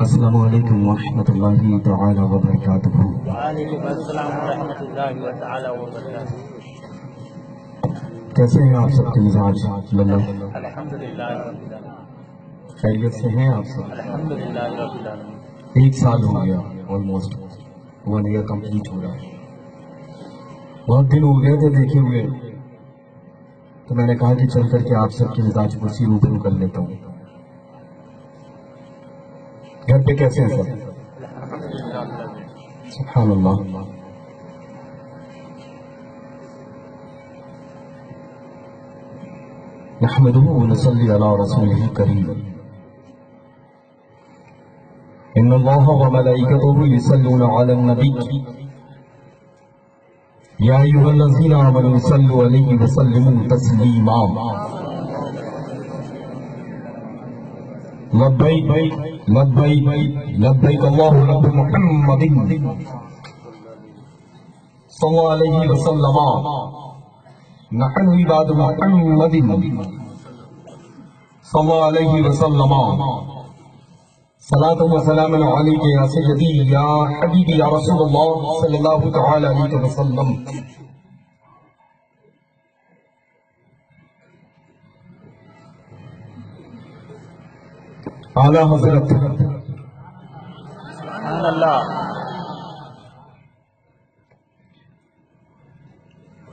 السلام علیکم ورحمۃ اللہ تعالی وبرکاتہ۔ وعلیکم السلام ورحمۃ اللہ تعالی وبرکاتہ۔ کیسے ہیں آپ سب کے مزاج؟ الحمدللہ رب العالمین، خیریت سے ہیں آپ سب؟ الحمدللہ رب العالمین۔ 1 سال ہو گیا، آلموسٹ 1 ایئر کمپلیٹ ہو رہا ہے۔ بہت دن ہو گئے تھے دیکھے ہوئے، تو میں نے کہا کہ چل کر کے آپ سب کے مزاج پرسی روبرو کر لیتا ہوں۔ گھر پہ کیسے ہیں سب؟ سبحان اللہ۔ نحمده ونصلي على رسوله الكريم إن الله وملائكته يصلون على النبي يا أيها الذين آمنوا صلوا عليه وسلموا تسليما لبيك لبيك لبيك اللهم رب محمد صلى الله عليه وسلم نحن عباد محمد صلى الله عليه وسلم صلاة وسلام عليك يا سيدي يا حبيبي يا رسول الله صلى الله تعالى عليه وسلم۔ اعلیٰ حضرت سبحان اللہ،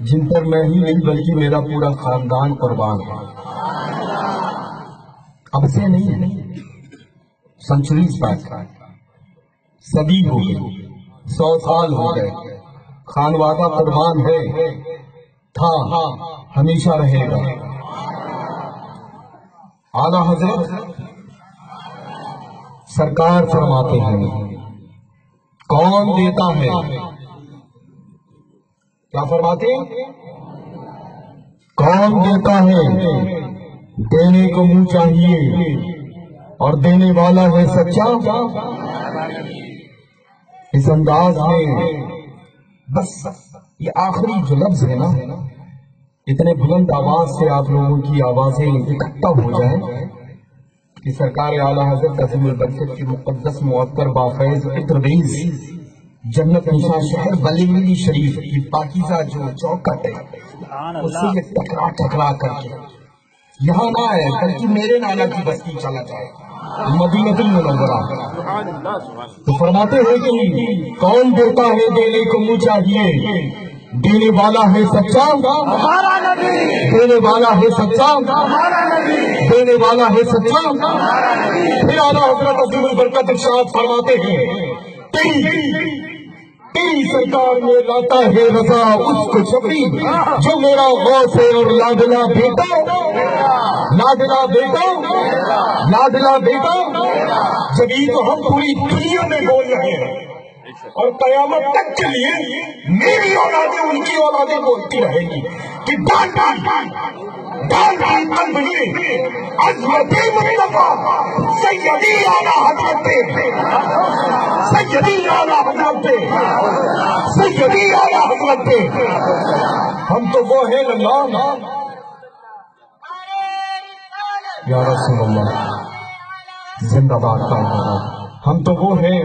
جن پر میں ہی نہیں بلکہ میرا پورا خاندان قربان ہے، اب سے نہیں، سنچریز بیک، صدی ہو گئی، 100 سال ہو گئے، خانوادہ قربان ہے، تھا، ہمیشہ رہے گا۔ اعلیٰ حضرت سرکار فرماتے ہیں، کون دیتا ہے؟ کیا فرماتے ہیں؟ کون دیتا ہے؟ دینے کو منہ چاہیے اور دینے والا ہے سچا۔ اس انداز میں بس یہ آخری جو لفظ ہے نا، اتنے بلند آواز سے آپ لوگوں کی آوازیں اکٹھا ہو جائیں کہ سرکار اعلیٰ حضرت عظیم البرکت کی مقدس معطر بافیض عطربیز جنت نشان شہر بلیلی شریف کی پاکیزہ جو چوکٹ ہے، اس سے یہ ٹکرا ٹکرا کر کے یہاں نہ آئے بلکہ میرے نانا کی بستی چلا جائے، مدینہ المنورہ۔ تو فرماتے ہیں کہ کون دیتا ہے؟ دینے کو منہ چاہیے، دینے والا ہے سچا ہمارا نبی، دینے والا ہے سچا ہمارا نبی، دینے والا ہے سچا ہمارا نبی۔ پھر اعلیٰ حضرت عظیم البرکت ارشاد فرماتے ہیں، تیری سرکار میں لاتا ہے رضا اس کو چھپی جو میرا غوث ہے اور لادلا بیٹا، لادلا بیٹا، لادلا بیٹا۔ جبھی تو ہم پوری دنیا میں بول رہے ہیں اور قیامت تک کے لیے میری اولادیں ان کی اولادیں بولتی رہیں گی کہ ڈان ڈان ڈان ڈان ڈان ڈان بنی عظمت مصطفیٰ سیدی اعلیٰ حضرت، سیدی اعلیٰ حضرت، سیدی اعلیٰ حضرت۔ ہم تو وہ ہیں اللہ یا رسول اللہ زندہ باد کا، ہم تو وہ ہیں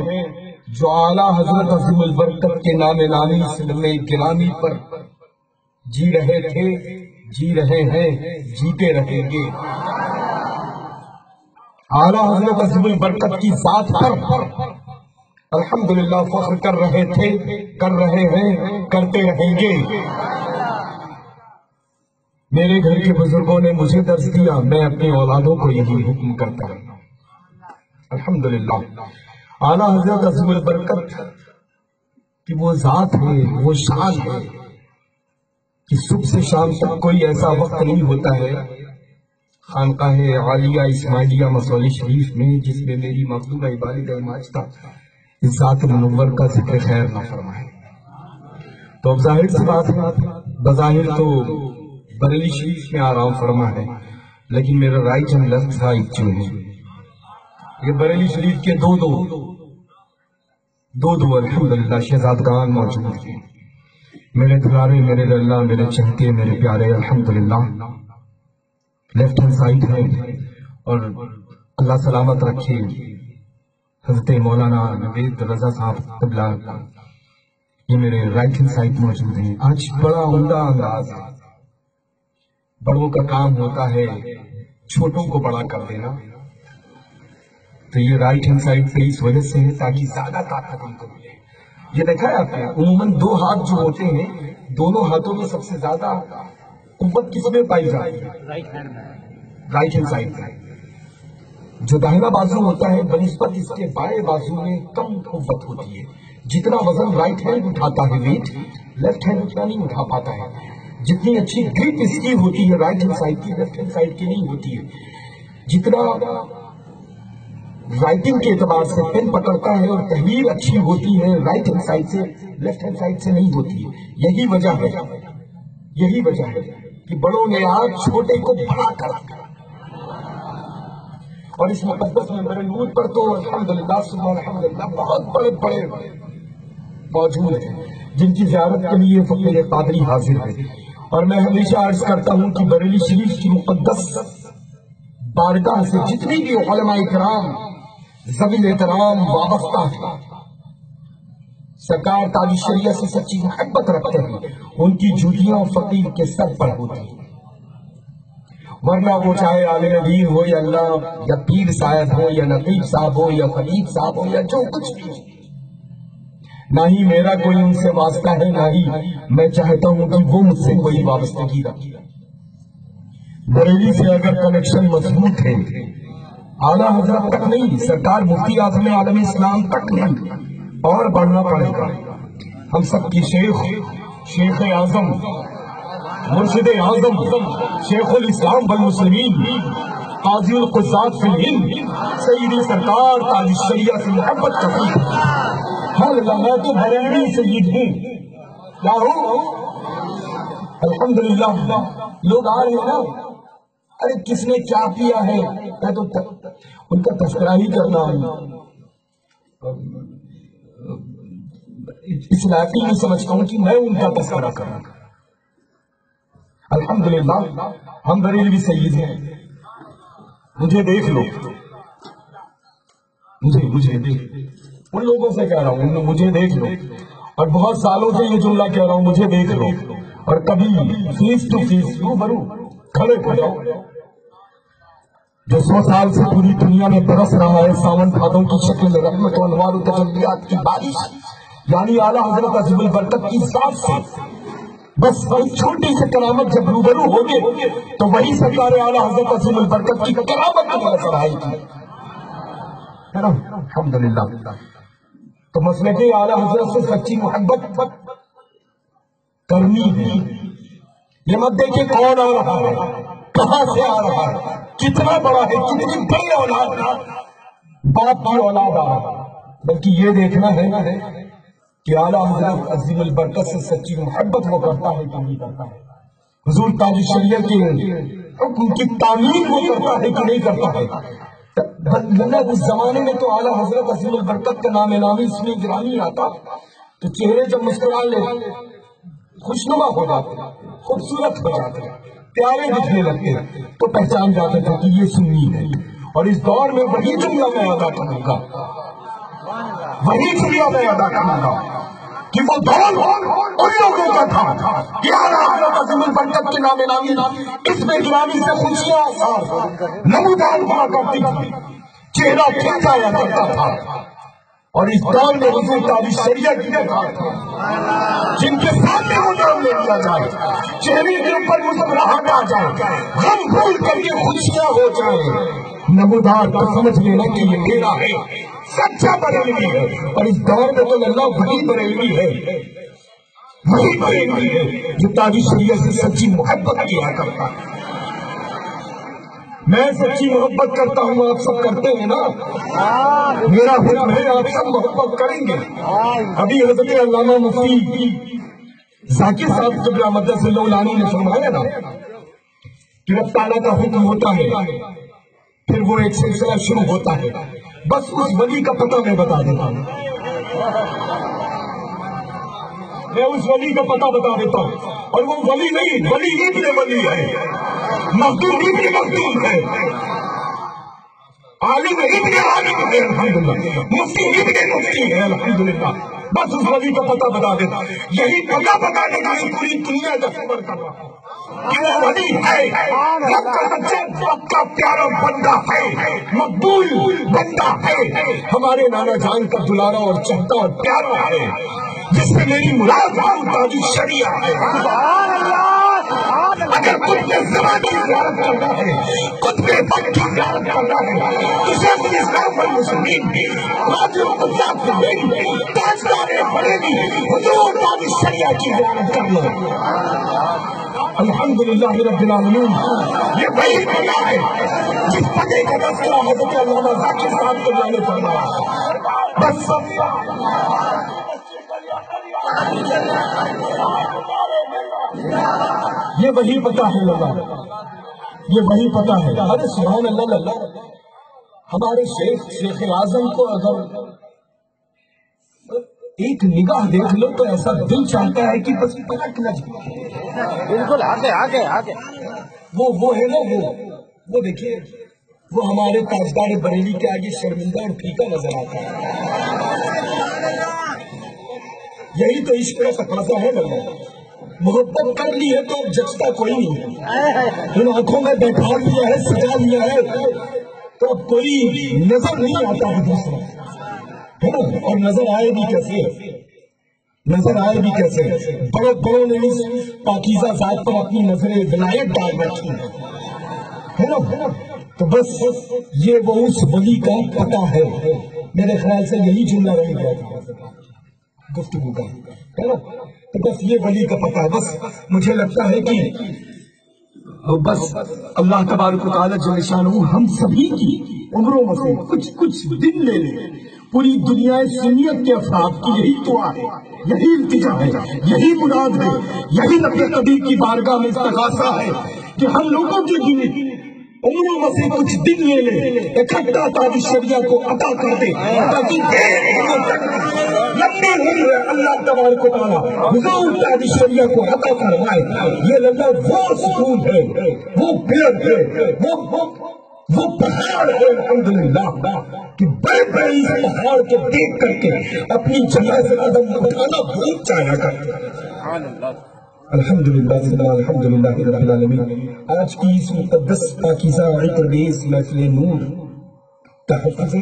جو اعلیٰ حضرت عظیم البرکت کے نام نامی سلم گرامی پر جی رہے تھے، جی رہے ہیں، جیتے رہیں گے۔ اعلیٰ حضرت عظیم البرکت کی ذات پر الحمدللہ فخر کر رہے تھے، کر رہے ہیں، کرتے رہیں گے۔ میرے گھر کے بزرگوں نے مجھے درس دیا، میں اپنی اولادوں کو یہی حکم کرتا ہوں الحمدللہ۔ اعلیٰ حضرت عظیم البرکت کی وہ ذات ہے، وہ شان ہے کہ صبح سے شام تک کوئی ایسا وقت نہیں ہوتا ہے خانقاہ عالیہ اسماعیلیہ مسولی شریف میں جس میں میری مخدومہ والدہ ماجدہ اس ذات منور کا ذکر خیر نہ فرمائے۔ تو اب ظاہر سی بات ہے، بظاہر تو بریلی شریف میں آرام فرما ہے، لیکن میرا رائٹ اینڈ لیفٹ سائڈ جو ہے یہ بریلی شریف کے دو الحمدللہ شہزادگان موجود ہیں، میرے دلارے، میرے اللہ، میرے چہتے، میرے پیارے الحمدللہ لیفٹ ہینڈ سائڈ ہے، اور اللہ سلامت رکھے حضرت مولانا نوید رضا صاحب قبلہ یہ میرے رائٹ ہینڈ سائڈ موجود ہیں. آج بڑا عمدہ انداز ہے. بڑوں کا کام ہوتا ہے چھوٹوں کو بڑا کر دینا. تو یہ رائٹ ہینڈ سائڈ پہ اس وجہ سے ہے تاکہ زیادہ طاقت ان کو ملے. یہ دیکھا ہے آپ نے عموماً دو ہاتھ جو ہوتے ہیں دونوں ہاتھوں میں سب سے زیادہ قوت کس میں پائی جاتی ہے؟ رائٹ ہینڈ سائڈ پہ. جو داہنا بازو ہوتا ہے بنسبت اس کے بائیں بازو میں کم قوت ہوتی ہے. جتنا وزن رائٹ ہینڈ اٹھاتا ہے ویٹ لیفٹ ہینڈ اتنا نہیں اٹھا پاتا ہے. جتنی اچھی گریپ اس کی ہوتی ہے رائٹ ہینڈ سائڈ کی لیفٹ ہینڈ سائڈ کی نہیں ہوتی ہے. جتنا رائٹنگ کے اعتبار سے پین پکڑتا ہے اور تحریر اچھی ہوتی ہے رائٹ ہینڈ سائڈ سے لیفٹ ہینڈ سائڈ سے نہیں ہوتی ہے. یہی وجہ ہے کہ بڑوں نے آج چھوٹے کو بڑا کر اور اس مقدس میں میرے نور پر تو الحمدللہ سبحان الحمدللہ بہت بڑے بڑے موجود ہیں جن کی زیارت کے لیے فقیر قادری حاضر ہے. اور میں ہمیشہ عرض کرتا ہوں کہ بریلی شریف کی مقدس بارگاہ سے جتنی بھی علماء کرام ذوی احترام وابستہ ہیں سرکار تاج الشریعہ سے سچی محبت رکھتے ہیں ان کی جوتیاں فقیر کے سر پر ہوتی ہیں. ورنہ وہ چاہے عالم دین ہو یا اللہ یا پیر صاحب ہو یا نقیب صاحب ہو یا خطیب صاحب ہو یا جو کچھ بھی ہو. نہ ہی میرا کوئی ان سے واسطہ ہے نہ ہی میں چاہتا ہوں کہ وہ مجھ سے کوئی وابستگی رکھے. بریلی سے اگر کنیکشن مضبوط ہے اعلیٰ حضرت تک نہیں سرکار مفتی اعظم عالم اسلام تک نہیں اور بڑھنا پڑے گا. ہم سب کی شیخ اعظم مرشد اعظم شیخ الاسلام والمسلمین قاضی القضات فی الہند سیدی سرکار تاج الشریعہ سے محبت کرتی ہے. میں تو بریلی سید ہوں کیا ہوں الحمدللہ. لوگ آ رہے ہیں نا ارے کس نے کیا کیا ہے میں تو ان کا تذکرہ ہی کرنا ہے. اس لائق میں سمجھتا ہوں کہ میں ان کا تذکرہ کروں. الحمدللہ ہم بریلوی سید ہیں. مجھے دیکھ لو مجھے ان لوگوں سے کہہ رہا ہوں مجھے دیکھ لو اور بہت سالوں سے یہ جملہ کہہ رہا ہوں مجھے دیکھ لو اور کبھی فیس ٹو فیس روبرو کھڑے ہو جاؤ. جو 100 سال سے پوری دنیا میں برس رہا ہے ساون بھادوں کی شکل میں رحمت و انوار و تجلیات کی بارش یعنی اعلیٰ حضرت عظیم البرکت کی ذات سے بس وہی چھوٹی سی کرامت جب روبرو ہوگے تو وہی سرکار اعلیٰ حضرت عظیم البرکت کی کرامت کی نظر آئے گی. الحمدللہ. تو مسئلہ کہ اعلیٰ حضرت سے سچی محبت کرنی ہے. یہ مت دیکھیں کون آ رہا ہے کہاں سے آ رہا ہے کتنا بڑا ہے کتنی بڑی اولاد باپ کی اولاد آ رہا ہے بلکہ یہ دیکھنا ہے کہ اعلیٰ حضرت عظیم البرکت سے سچی محبت وہ کرتا ہے کہ نہیں کرتا ہے. حضور تاج الشریعہ کے حکم کی تعمیر وہ کرتا ہے کہ نہیں کرتا ہے. اس زمانے میں تو اعلیٰ حضرت عظیم البرکت کا نام نامی اس میں گرامی آتا تو چہرے جب مسکرا لے خوشنما ہو جاتے خوبصورت ہو جاتے پیارے دکھنے لگتے تو پہچان جاتے تھے کہ یہ سنی ہے. اور اس دور میں وہی جملہ میں ادا کروں گا کہ وہ دور ان لوگوں کا تھا کہ اعلیٰ حضرت عظیم البرکت کے نام نامی اس میں گرامی سے خوشیاں نمودار ہوا کرتی تھی چہرہ کھنچایا کرتا تھا. اور اس دور میں حضور تاج الشریعہ کی جن کے سامنے وہ نام لے لیا جائے چہرے کے اوپر مسکراہٹ آ جائے غم بھول کر کے خوشیاں ہو جائے نمودار تو سمجھ لینا کہ یہ میرا ہے سچا بریلوی ہے. اور اس دور میں تو اللہ وہی بریلوی ہے جو تاج الشریعہ سے سچی محبت کیا کرتا ہے. میں سچی محبت کرتا ہوں آپ سب کرتے ہیں نا میرا حکم ہے آپ سب محبت کریں گے. ابھی حضرت علامہ مفتی ذاکر صاحب قبلہ مدثر لولانی نے فرمایا نا کہ رب تعالیٰ کا حکم ہوتا ہے پھر وہ ایک سلسلہ شروع ہوتا ہے. بس اس ولی کا پتہ میں بتا دیتا ہوں میں اس ولی کا پتہ بتا دیتا ہوں اور وہ ولی نہیں ولی ابن ولی ہے مخدوم ابن مخدوم ہے. عالم ابن عالم ہے الحمدللہ، مفتی ابن مفتی ہے الحمدللہ. بس اس ولی کا پتہ بتا دینا، یہی پتہ بتانے کا پوری دنیا کا خبر کر رہا ہے کہ وہ ولی ہے، رب کا بچہ، رب کا پیارا بندہ ہے، مقبول بندہ ہے، ہمارے نانا جان کا دلارا اور چہتا اور پیارا ہے، جس سے میری مراد تاج الشریعہ ہے. اگر خود کے زمان کی زیارت کرنا ہے، خود کے پن کی زیارت کرنا ہے، تو شیخ الاسلام والمسلمین راجع القدس بریلوی تاجدار بریلوی حضور تاج الشریعہ کی زیارت کر لو. الحمدللہ رب العالمین. یہ وہی پتہ ہے جس پتے کا تذکرہ حضرت علامہ ذاکر صاحب کو جانے فرمایا. بس یہ وہی پتہ ہے اللہ، یہ وہی پتہ ہے. ارے سبحان اللہ اللہ. ہمارے شیخ اعظم کو اگر ایک نگاہ دیکھ لو تو ایسا دل چاہتا ہے کہ بس پلٹ نہ جائے. بالکل آگے آگے آگے. وہ ہے نا وہ دیکھیے، وہ ہمارے تاجدار بریلی کے آگے شرمندہ اور پھیکا نظر آتا ہے. یہی تو عشق کا تقاضا ہے نا. محبت کر لی ہے تو اب جچتا کوئی نہیں ہے. ان آنکھوں میں بیٹھا لیا ہے، سجا لیا ہے، تو اب کوئی نظر نہیں آتا ہے دوسرا، ہے نا. اور نظر آئے بھی کیسے، نظر آئے بھی کیسے. بڑے بڑوں نے اس پاکیزہ ذات پر اپنی نظریں ولایت ڈال بیٹھی ہے نا. تو بس یہ وہ اس ولی کا پتہ ہے. میرے خیال سے یہی جملہ رہ گیا تھا گفتگو کا، ہے نا. تو بس یہ ولی کا پتہ ہے. بس مجھے لگتا ہے کہ بس اللہ تبارک و تعالیٰ جل شانہ ہم سبھی کی عمروں میں سے کچھ دن لے لے. پوری دنیا سنیت کے افراد کی یہی دعا ہے، یہی التجا ہے، یہی مراد ہے، یہی رب قدیر کی بارگاہ میں استغاثہ ہے کہ ہم لوگوں کے لیے عمروں میں سے کچھ دن لے لے، اکٹھا تاج الشریعہ کو عطا کر دے تاکہ لمبی عمر اللہ تبارک و تعالیٰ حضور تاج الشریعہ کو عطا کروائے. یہ اللہ وہ سکون ہے، وہ پیڑ ہے، وہ پہاڑ ہے الحمدللہ کہ بڑے بڑے اس پہاڑ کو دیکھ کر کے اپنی جگہ سے قدم اٹھانا بھول جایا کرتا. الحمدللہ الحمدللہ رب العالمین. آج کی اس مقدس پاکیزہ عطر ریز محفل نور تحفظ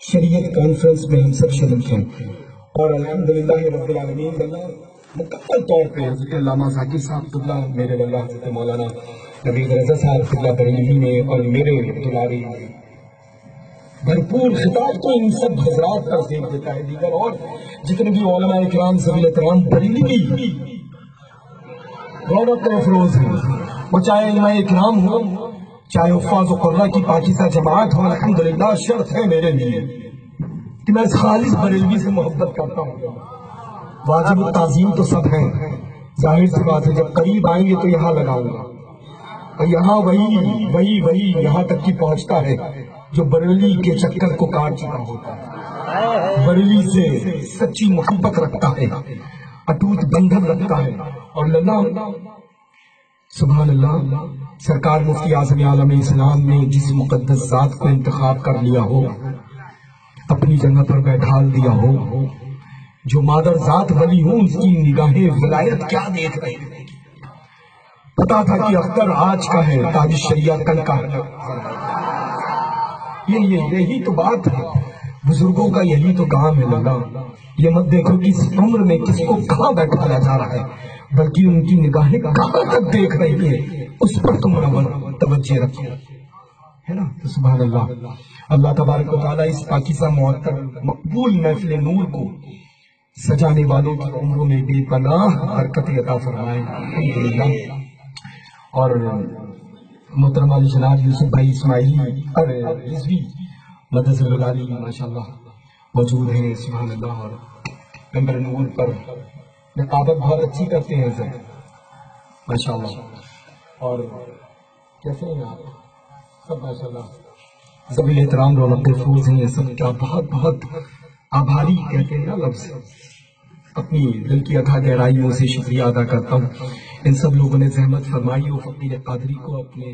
شریعت کانفرنس میں ہم سب شریک ہیں، اور الحمدللہ رب العالمین مکمل طور پہ حضرت علامہ ذاکر صاحب قبلہ، میرے واللہ حضرت مولانا نوید رضا صاحب قبلہ بریلوی نے اور میرے دلاری بھرپور خطاب کو ان سب حضرات پر زیب دیتا ہے. دیگر اور جتنے بھی علماء اکرام ذوی احترام بریلوی کی رونق افروز ہیں، وہ چاہے علماء اکرام ہو، چاہے حفاظ و قرہ کی پاکیزہ جماعت ہو. الحمدللہ شرط ہے میرے لیے کہ میں اس خالص بریلوی سے محبت کرتا ہوں. واجب التعظیم تو سب ہیں، ظاہر سی بات ہے جب قریب آئیں گے تو یہاں لگاؤں گا، اور یہاں وہی یہاں تک کی پہنچتا ہے جو بریلی کے چکر کو کاٹ چکا ہوتا ہے، بریلی سے سچی محبت رکھتا ہے، اٹوٹ بندھن رکھتا ہے. اور اللہ سبحان اللہ، سرکار مفتی اعظم عالم اسلام نے جس مقدس ذات کو انتخاب کر لیا ہو، اپنی جگہ پر بیٹھال دیا ہو، جو مادر ذات ولی ہوں اس کی نگاہیں ولایت کیا دیکھ رہی ہیں. پتا تھا کہ اختر آج کا ہے، تاج الشریعہ کل کا ہے. یہی تو بات ہے، بزرگوں کا یہی تو کام ہے. اللہ یہ مت دیکھو کہ اس عمر میں کس کو کہاں بیٹھایا جا رہا ہے، بلکہ ان کی نگاہیں کہاں تک دیکھ رہی ہے اس پر تم توجہ رکھو، ہے نا. تو سبحان اللہ، اللہ تبارک و تعالیٰ اس پاکیزہ معطر مقبول محفل نور کو سجانے والوں کی عمروں میں بے پناہ برکت عطا فرمائے الحمدللہ. اور محترم علی جناب یوسف بھائی اسماعیلی اور رضوی مدثر العالی ماشاءاللہ موجود ہیں سبحان اللہ، اور ممبر نور پر نقابت بہت اچھی کرتے ہیں سر ماشاءاللہ. اور کیسے ہیں آپ سب ماشاءاللہ، ذوی احترام رونق افروز ہیں سب کا بہت بہت آبھاری کہتے ہیں نا لفظ، اپنی دل کی اتھا گہرائیوں سے شکریہ ادا کرتا ہوں. ان سب لوگوں نے زحمت فرمائی اور فقیر قادری کو اپنے